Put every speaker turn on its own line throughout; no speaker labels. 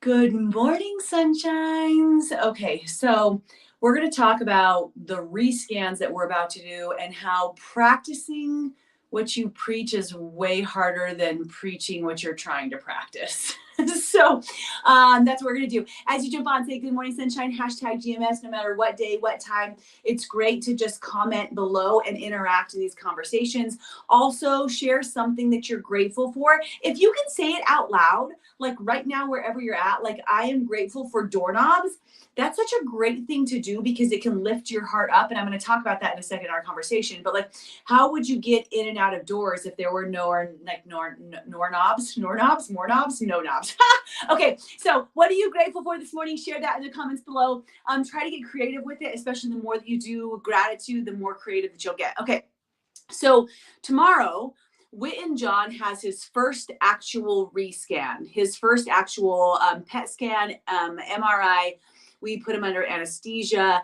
Good morning, sunshines. Okay, so we're going to talk about the rescans that we're about to do and how practicing what you preach is way harder than preaching what you're trying to practice. So that's what we're going to do. As you jump on, say good morning, sunshine, hashtag GMS, no matter what day, what time. It's great to just comment below and interact in these conversations. Also, share something that you're grateful for. If you can say it out loud, like right now, wherever you're at, like I am grateful for doorknobs. That's such a great thing to do because it can lift your heart up. And I'm going to talk about that in a second in our conversation. But like, how would you get in and out of doors if there were no knobs, more knobs, no knobs? Okay, so what are you grateful for this morning? Share that in the comments below. Try to get creative with it, especially the more that you do gratitude, the more creative that you'll get. Okay, so tomorrow, Witten John has his first actual rescan, his first actual PET scan, MRI. We put him under anesthesia.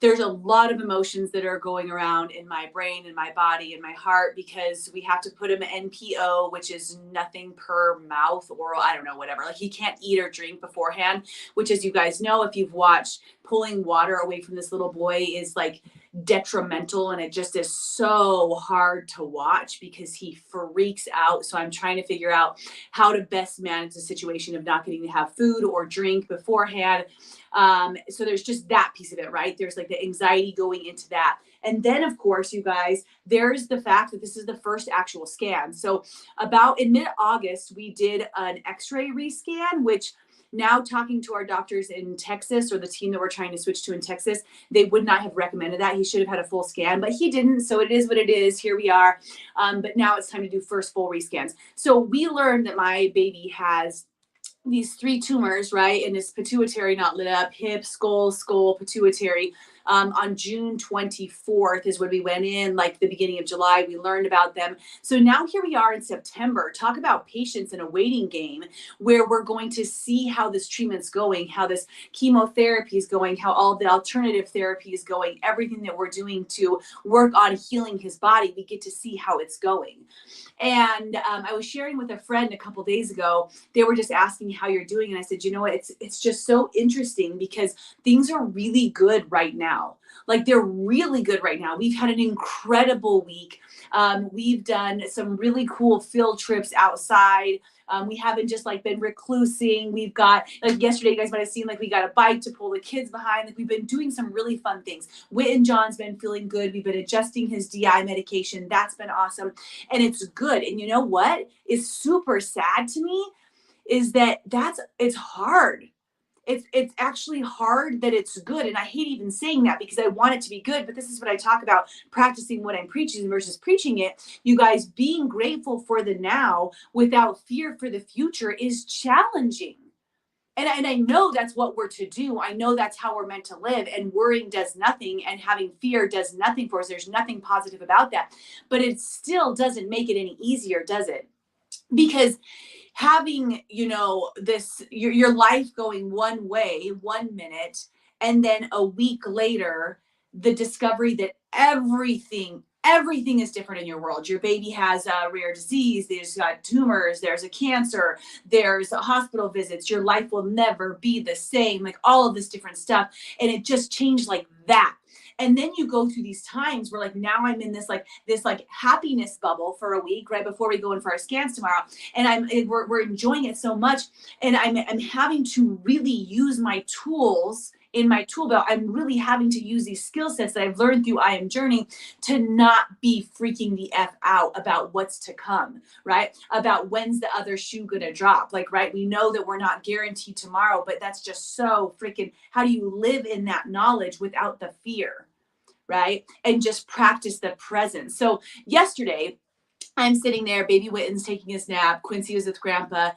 There's a lot of emotions that are going around in my brain and my body and my heart because we have to put him NPO, which is nothing per mouth, oral, I don't know, whatever. Like he can't eat or drink beforehand, which, as you guys know, if you've watched, pulling water away from this little boy is like detrimental, and it just is so hard to watch because he freaks out. So I'm trying to figure out how to best manage the situation of not getting to have food or drink beforehand. So there's just that piece of it, right? There's like the anxiety going into that. And then, of course, you guys, there's the fact that this is the first actual scan. So about in mid-August, we did an x-ray rescan, which now talking to our doctors in Texas, or the team that we're trying to switch to in Texas, they would not have recommended that. He should have had a full scan, but he didn't. So it is what it is. Here we are. But now it's time to do first full rescans. So we learned that my baby has these 3 tumors, right? And his pituitary not lit up, hip, skull, pituitary. On June 24th is when we went in, like the beginning of July, we learned about them. So now here we are in September. Talk about patience in a waiting game where we're going to see how this treatment's going, how this chemotherapy is going, how all the alternative therapy is going, everything that we're doing to work on healing his body. We get to see how it's going. And I was sharing with a friend a couple days ago. They were just asking how you're doing. And I said, you know what, it's just so interesting because things are really good right now. Like they're really good right now. We've had an incredible week. We've done some really cool field trips outside. We haven't just like been reclusing. We've got, like yesterday, you guys might have seen, like we got a bike to pull the kids behind. Like we've been doing some really fun things. Witten John's been feeling good. We've been adjusting his DI medication. That's been awesome. And it's good. And you know what is super sad to me is that it's hard. It's actually hard that it's good. And I hate even saying that because I want it to be good, but this is what I talk about, practicing what I'm preaching versus preaching it. You guys, being grateful for the now without fear for the future is challenging. And I know that's what we're to do. I know that's how we're meant to live, and worrying does nothing and having fear does nothing for us. There's nothing positive about that, but it still doesn't make it any easier, does it? Because having, this, your life going one way, 1 minute, and then a week later, the discovery that everything is different in your world. Your baby has a rare disease. There's got tumors. There's a cancer. There's hospital visits. Your life will never be the same. Like all of this different stuff. And it just changed like that. And then you go through these times where like now I'm in this happiness bubble for a week right before we go in for our scans tomorrow. And we're enjoying it so much. And I'm having to really use my tools in my tool belt. I'm really having to use these skill sets that I've learned through I Am Journey to not be freaking the F out about what's to come, right? About when's the other shoe gonna drop. Like, right, we know that we're not guaranteed tomorrow, but that's just so freaking, how do you live in that knowledge without the fear, right? And just practice the present. So yesterday, I'm sitting there, baby Witten's taking his nap, Quincy was with grandpa,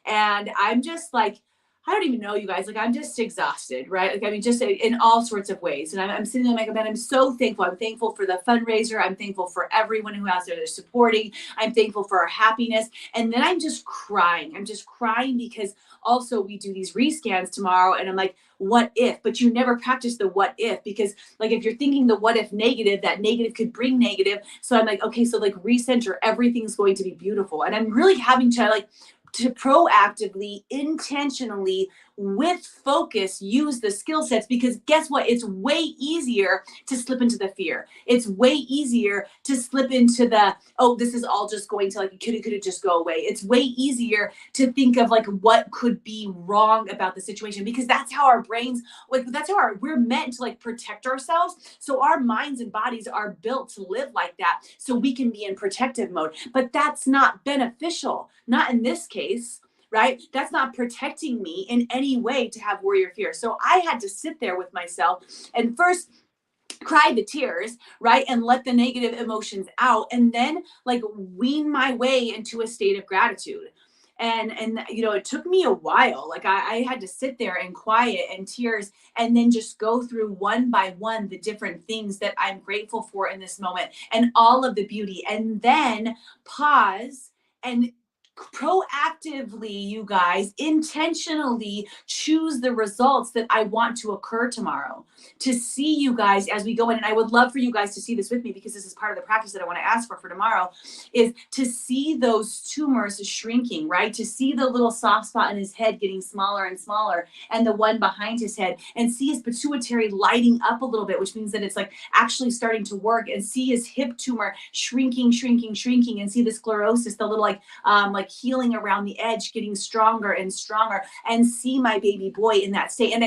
and I'm just like, I don't even know, you guys, like I'm just exhausted, right? Like, I mean, just in all sorts of ways. And I'm sitting there like, man, I'm so thankful. I'm thankful for the fundraiser. I'm thankful for everyone who out there that's supporting. I'm thankful for our happiness. And then I'm just crying. I'm just crying because also we do these rescans tomorrow. And I'm like, what if? But you never practice the what if, because like if you're thinking the what if negative, that negative could bring negative. So I'm like, okay, so like recenter, everything's going to be beautiful. And I'm really having to like to proactively, intentionally, with focus, use the skill sets, because guess what? It's way easier to slip into the fear. It's way easier to slip into the, oh, this is all just going to like, could it just go away? It's way easier to think of like what could be wrong about the situation, because that's how our brains, like that's how we're meant to like protect ourselves. So our minds and bodies are built to live like that, so we can be in protective mode. But that's not beneficial, not in this case. Right? That's not protecting me in any way to have worry or fear. So I had to sit there with myself and first cry the tears, right? And let the negative emotions out, and then like wean my way into a state of gratitude. And you know, it took me a while. Like I had to sit there in quiet and tears, and then just go through one by one the different things that I'm grateful for in this moment and all of the beauty, and then pause and proactively, you guys, intentionally choose the results that I want to occur tomorrow. To see you guys as we go in, and I would love for you guys to see this with me, because this is part of the practice that I want to ask for tomorrow, is to see those tumors shrinking, right? To see the little soft spot in his head getting smaller and smaller, and the one behind his head, and see his pituitary lighting up a little bit, which means that it's like actually starting to work, and see his hip tumor shrinking, and see the sclerosis, the little like healing around the edge, getting stronger and stronger, and see my baby boy in that state. And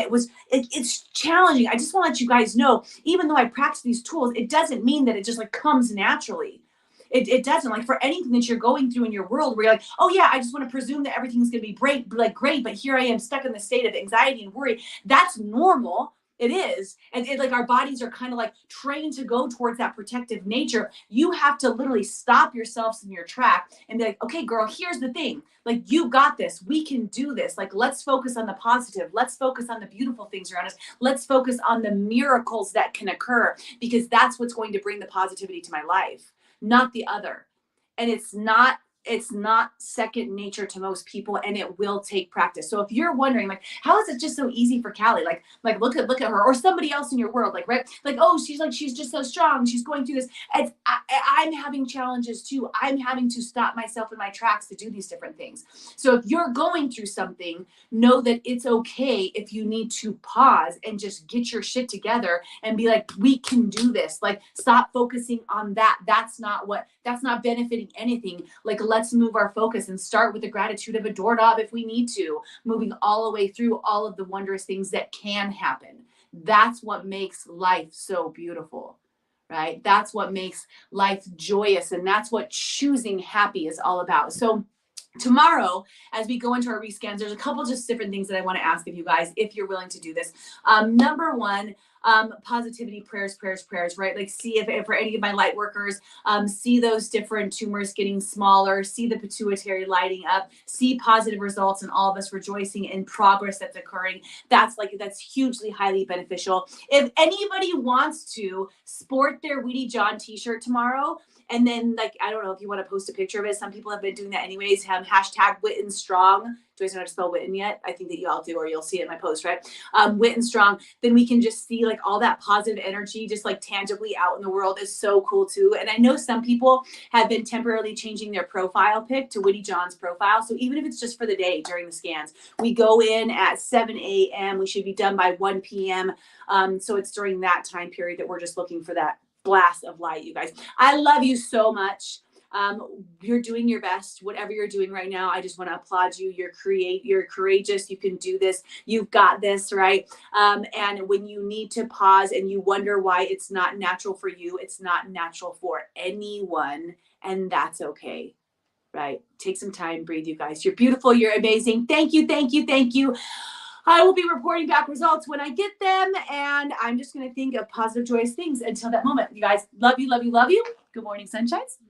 it's challenging. I just want to let you guys know, even though I practice these tools, it doesn't mean that it just like comes naturally. It doesn't. Like for anything that you're going through in your world where you're like, oh yeah, I just want to presume that everything's going to be great, but here I am stuck in the state of anxiety and worry. That's normal. It is. And like our bodies are kind of like trained to go towards that protective nature. You have to literally stop yourselves in your track and be like, okay, girl, here's the thing. Like, you got this. We can do this. Like, let's focus on the positive. Let's focus on the beautiful things around us. Let's focus on the miracles that can occur, because that's what's going to bring the positivity to my life, not the other. And it's not second nature to most people, and it will take practice. So if you're wondering, like, how is it just so easy for Callie? Like look at her, or somebody else in your world, like, right? Like, oh, she's just so strong. She's going through this. I'm having challenges too. I'm having to stop myself in my tracks to do these different things. So if you're going through something, know that it's okay if you need to pause and just get your shit together and be like, we can do this. Like, stop focusing on that. That's not benefiting anything. Like, let's move our focus and start with the gratitude of a doorknob if we need to, moving all the way through all of the wondrous things that can happen. That's what makes life so beautiful, right? That's what makes life joyous, and that's what choosing happy is all about. So tomorrow, as we go into our rescans, there's a couple just different things that I want to ask of you guys, if you're willing to do this. Number one, positivity prayers, right? Like, see if for any of my light workers, see those different tumors getting smaller, see the pituitary lighting up, see positive results, and all of us rejoicing in progress that's occurring. That's hugely, highly beneficial. If anybody wants to sport their Weedy John t-shirt tomorrow, and then, like, I don't know if you want to post a picture of it. Some people have been doing that anyways. Hashtag Witten Strong. Do I know how to spell Witten yet? I think that you all do, or you'll see it in my post, right? Witten Strong. Then we can just see like all that positive energy just like tangibly out in the world is so cool too. And I know some people have been temporarily changing their profile pic to Witty John's profile. So even if it's just for the day during the scans, we go in at 7 a.m. We should be done by 1 p.m. So it's during that time period that we're just looking for that blast of light, you guys. I love you so much. You're doing your best, whatever you're doing right now. I just want to applaud you. You're courageous. You can do this. You've got this, right? And when you need to pause and you wonder why it's not natural for you, it's not natural for anyone, and that's okay, right? Take some time, breathe, you guys. You're beautiful. You're amazing. Thank you. I will be reporting back results when I get them, and I'm just going to think of positive, joyous things until that moment. You guys, love you. Good morning, sunshines.